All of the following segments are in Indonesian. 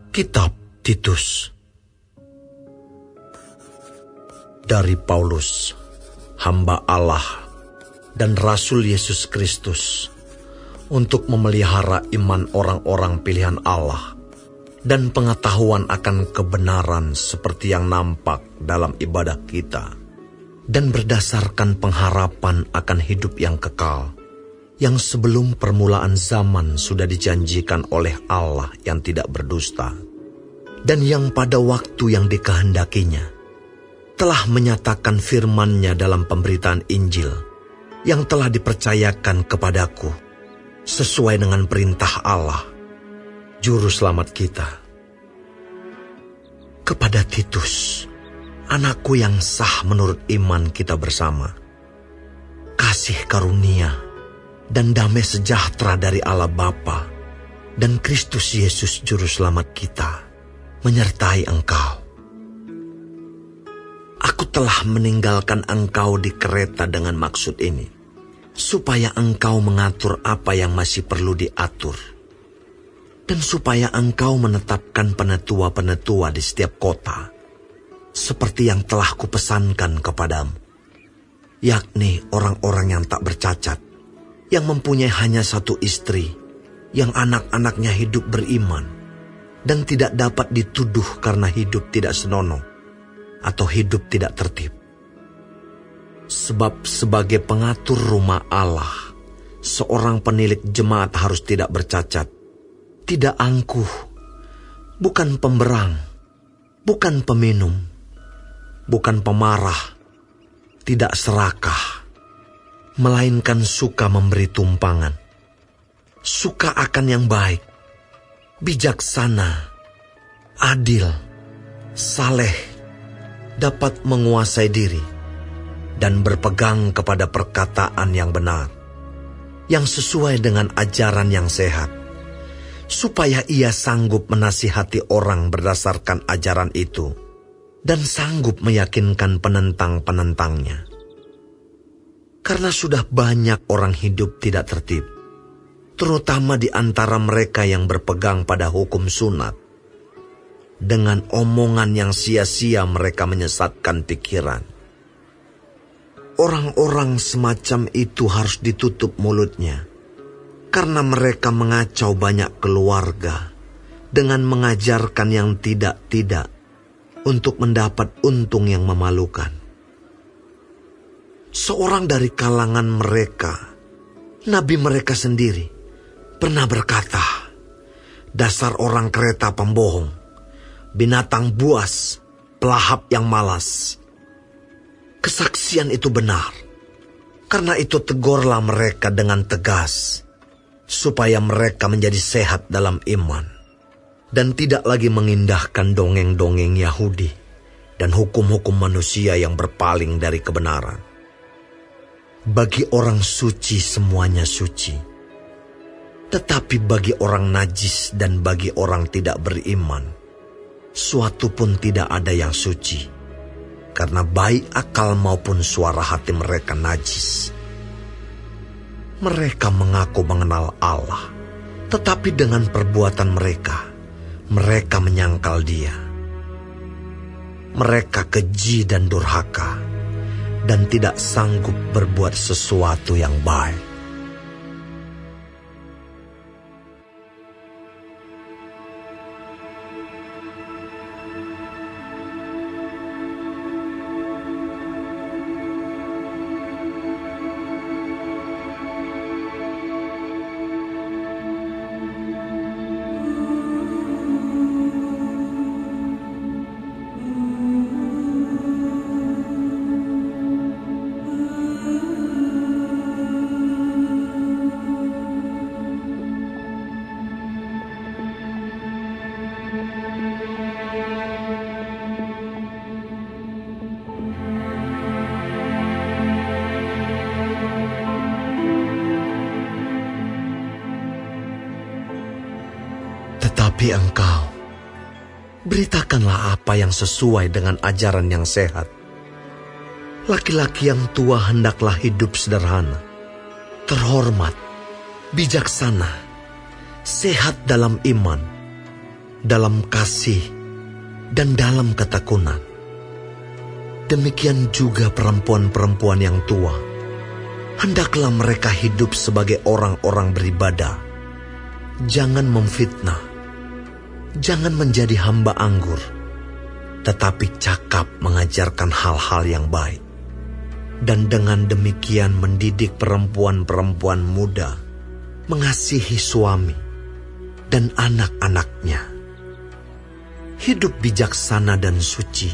Kitab Titus. Dari Paulus, hamba Allah dan Rasul Yesus Kristus, untuk memelihara iman orang-orang pilihan Allah dan pengetahuan akan kebenaran seperti yang nampak dalam ibadah kita, dan berdasarkan pengharapan akan hidup yang kekal, yang sebelum permulaan zaman sudah dijanjikan oleh Allah yang tidak berdusta, dan yang pada waktu yang dikehendakinya telah menyatakan firman-Nya dalam pemberitaan Injil yang telah dipercayakan kepadaku sesuai dengan perintah Allah, Juru Selamat kita. Kepada Titus, anakku yang sah menurut iman kita bersama, kasih karunia dan damai sejahtera dari Allah Bapa dan Kristus Yesus Juru Selamat kita menyertai engkau. Aku telah meninggalkan engkau di Kreta dengan maksud ini, supaya engkau mengatur apa yang masih perlu diatur, dan supaya engkau menetapkan penetua-penetua di setiap kota, seperti yang telah kupesankan kepadamu, yakni orang-orang yang tak bercacat, yang mempunyai hanya satu istri, yang anak-anaknya hidup beriman, dan tidak dapat dituduh karena hidup tidak senonoh, atau hidup tidak tertib. Sebab sebagai pengatur rumah Allah, seorang penilik jemaat harus tidak bercacat, tidak angkuh, bukan pemberang, bukan peminum, bukan pemarah, tidak serakah, melainkan suka memberi tumpangan, suka akan yang baik, bijaksana, adil, saleh, dapat menguasai diri, dan berpegang kepada perkataan yang benar, yang sesuai dengan ajaran yang sehat, supaya ia sanggup menasihati orang berdasarkan ajaran itu, dan sanggup meyakinkan penentang-penentangnya. Karena sudah banyak orang hidup tidak tertib, terutama di antara mereka yang berpegang pada hukum sunat. Dengan omongan yang sia-sia mereka menyesatkan pikiran. Orang-orang semacam itu harus ditutup mulutnya, karena mereka mengacau banyak keluarga dengan mengajarkan yang tidak-tidak untuk mendapat untung yang memalukan. Seorang dari kalangan mereka, nabi mereka sendiri, pernah berkata, "Dasar orang Kreta pembohong, binatang buas, pelahap yang malas." Kesaksian itu benar. Karena itu tegurlah mereka dengan tegas, supaya mereka menjadi sehat dalam iman, dan tidak lagi mengindahkan dongeng-dongeng Yahudi dan hukum-hukum manusia yang berpaling dari kebenaran. Bagi orang suci semuanya suci, tetapi bagi orang najis dan bagi orang tidak beriman, suatu pun tidak ada yang suci, karena baik akal maupun suara hati mereka najis. Mereka mengaku mengenal Allah, tetapi dengan perbuatan mereka menyangkal Dia. Mereka keji dan durhaka, dan tidak sanggup berbuat sesuatu yang baik. Tetapi engkau, beritakanlah apa yang sesuai dengan ajaran yang sehat. Laki-laki yang tua hendaklah hidup sederhana, terhormat, bijaksana, sehat dalam iman, dalam kasih, dan dalam ketekunan. Demikian juga perempuan-perempuan yang tua. Hendaklah mereka hidup sebagai orang-orang beribadah. Jangan memfitnah, jangan menjadi hamba anggur, tetapi cakap mengajarkan hal-hal yang baik. Dan dengan demikian mendidik perempuan-perempuan muda mengasihi suami dan anak-anaknya. Hidup bijaksana dan suci,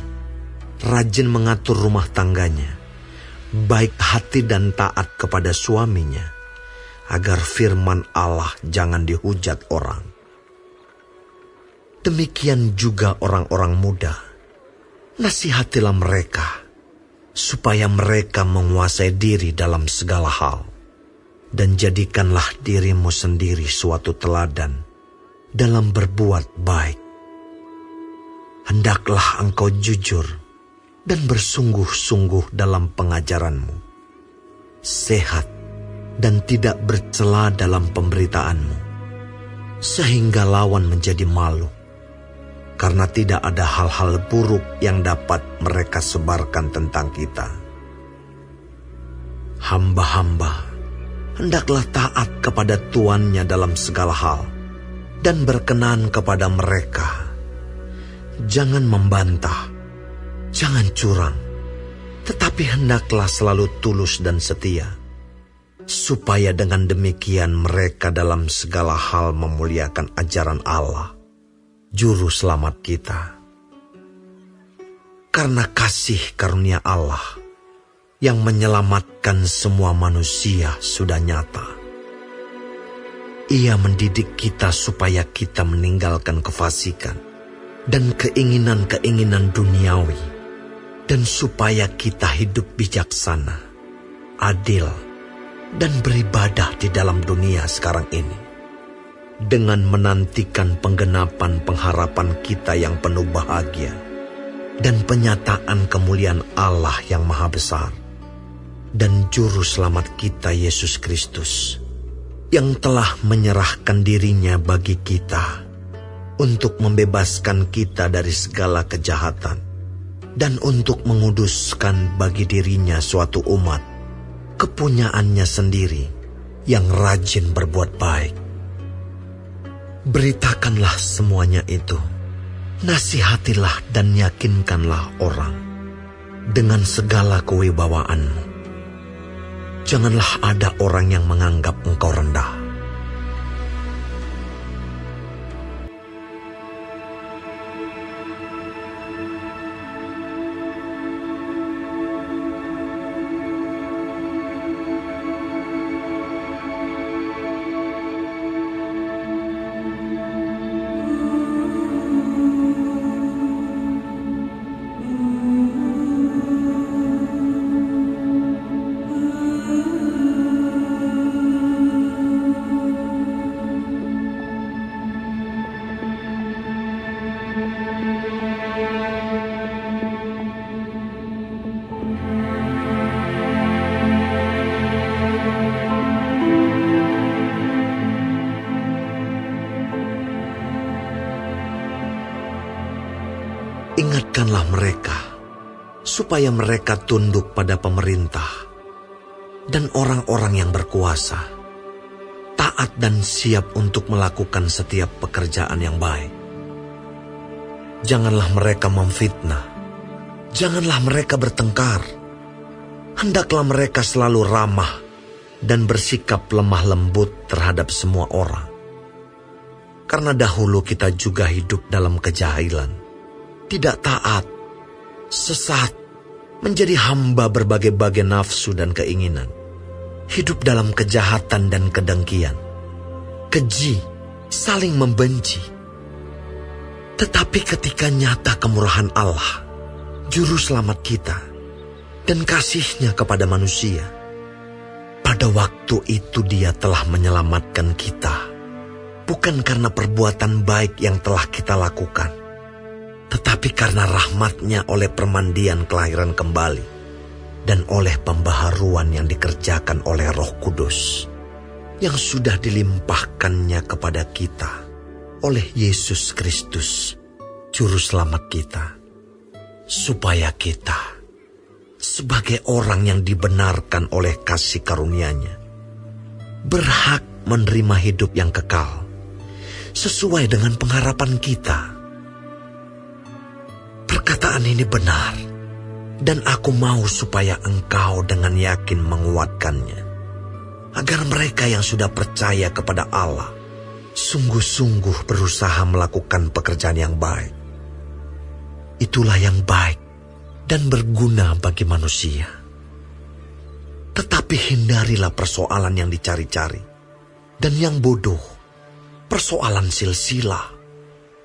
rajin mengatur rumah tangganya, baik hati dan taat kepada suaminya, agar firman Allah jangan dihujat orang. Demikian juga orang-orang muda, nasihatilah mereka, supaya mereka menguasai diri dalam segala hal, dan jadikanlah dirimu sendiri suatu teladan dalam berbuat baik. Hendaklah engkau jujur dan bersungguh-sungguh dalam pengajaranmu, sehat dan tidak bercela dalam pemberitaanmu, sehingga lawan menjadi malu, karena tidak ada hal-hal buruk yang dapat mereka sebarkan tentang kita. Hamba-hamba hendaklah taat kepada tuannya dalam segala hal, dan berkenan kepada mereka. Jangan membantah, jangan curang, tetapi hendaklah selalu tulus dan setia, supaya dengan demikian mereka dalam segala hal memuliakan ajaran Allah, Juru Selamat kita. Karena kasih karunia Allah yang menyelamatkan semua manusia sudah nyata. Ia mendidik kita supaya kita meninggalkan kefasikan dan keinginan-keinginan duniawi, dan supaya kita hidup bijaksana, adil, dan beribadah di dalam dunia sekarang ini, dengan menantikan penggenapan pengharapan kita yang penuh bahagia dan penyataan kemuliaan Allah yang maha besar dan Juru Selamat kita Yesus Kristus, yang telah menyerahkan dirinya bagi kita untuk membebaskan kita dari segala kejahatan dan untuk menguduskan bagi dirinya suatu umat, kepunyaannya sendiri yang rajin berbuat baik. Beritakanlah semuanya itu, nasihatilah dan yakinkanlah orang dengan segala kewibawaanmu. Janganlah ada orang yang menganggap engkau rendah. Ingatkanlah mereka, supaya mereka tunduk pada pemerintah dan orang-orang yang berkuasa, taat dan siap untuk melakukan setiap pekerjaan yang baik. Janganlah mereka memfitnah, janganlah mereka bertengkar. Hendaklah mereka selalu ramah dan bersikap lemah lembut terhadap semua orang. Karena dahulu kita juga hidup dalam kejahilan, tidak taat, sesat, menjadi hamba berbagai-bagai nafsu dan keinginan, hidup dalam kejahatan dan kedengkian, keji, saling membenci. Tetapi ketika nyata kemurahan Allah, Juru Selamat kita, dan kasih-Nya kepada manusia, pada waktu itu Dia telah menyelamatkan kita, bukan karena perbuatan baik yang telah kita lakukan, tetapi karena rahmat-Nya oleh permandian kelahiran kembali dan oleh pembaharuan yang dikerjakan oleh Roh Kudus yang sudah dilimpahkan-Nya kepada kita oleh Yesus Kristus, Juru Selamat kita, supaya kita, sebagai orang yang dibenarkan oleh kasih karunia-Nya, berhak menerima hidup yang kekal, sesuai dengan pengharapan kita. Perkataan ini benar, dan aku mau supaya engkau dengan yakin menguatkannya, agar mereka yang sudah percaya kepada Allah sungguh-sungguh berusaha melakukan pekerjaan yang baik. Itulah yang baik dan berguna bagi manusia. Tetapi hindarilah persoalan yang dicari-cari dan yang bodoh, persoalan silsilah,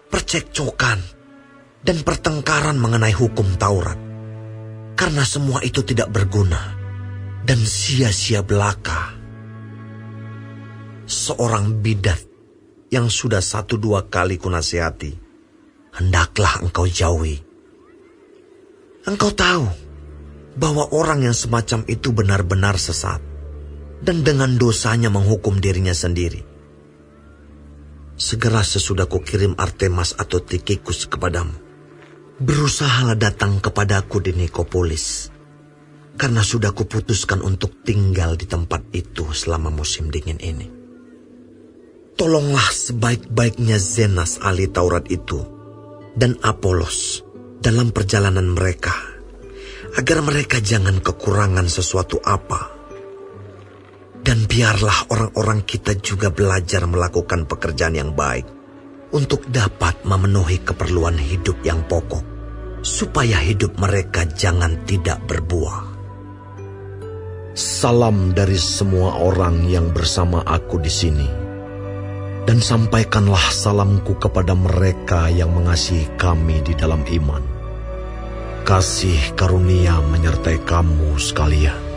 percekcokan, dan pertengkaran mengenai hukum Taurat. Karena semua itu tidak berguna dan sia-sia belaka. Seorang bidat yang sudah 1-2 kali kunasihati, hendaklah engkau jauhi. Engkau tahu bahwa orang yang semacam itu benar-benar sesat dan dengan dosanya menghukum dirinya sendiri. Segera sesudah kukirim Artemas atau Tikhikus kepadamu, berusahalah datang kepadaku di Nikopolis, karena sudah kuputuskan untuk tinggal di tempat itu selama musim dingin ini. Tolonglah sebaik-baiknya Zenas ahli Taurat itu dan Apolos dalam perjalanan mereka, agar mereka jangan kekurangan sesuatu apa. Dan biarlah orang-orang kita juga belajar melakukan pekerjaan yang baik untuk dapat memenuhi keperluan hidup yang pokok, supaya hidup mereka jangan tidak berbuah. Salam dari semua orang yang bersama aku di sini. Dan sampaikanlah salamku kepada mereka yang mengasihi kami di dalam iman. Kasih karunia menyertai kamu sekalian.